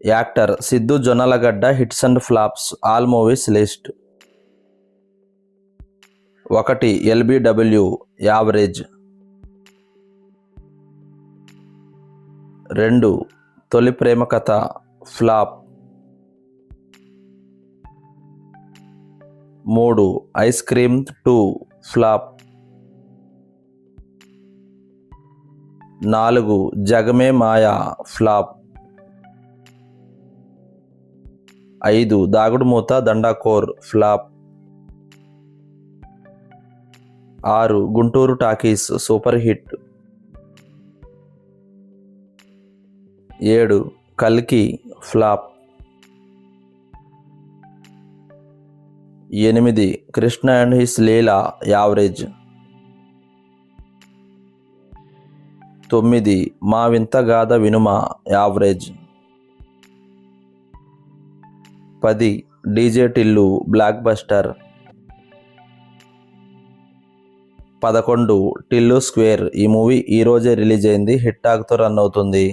Actor Siddhu Jonnalagadda hits and flops all movies list. 1 LBW average. 2 తొలి ప్రేమ కథ flop. 3 ice cream 2 flop. 4 Jagame Maya flop. 5 Dagudumootha Dandakor flop. 6 Guntur talkies super hit. 7 కల్కి flop. 8 Krishna and his Leela average. 9 Maa Vintha Gaadha Vinuma average. 10 DJ Tillu blockbuster. 11 Tillu square. ఈ movie ఈరోజే release అయింది, hit టాక్తో run అవుతుంది.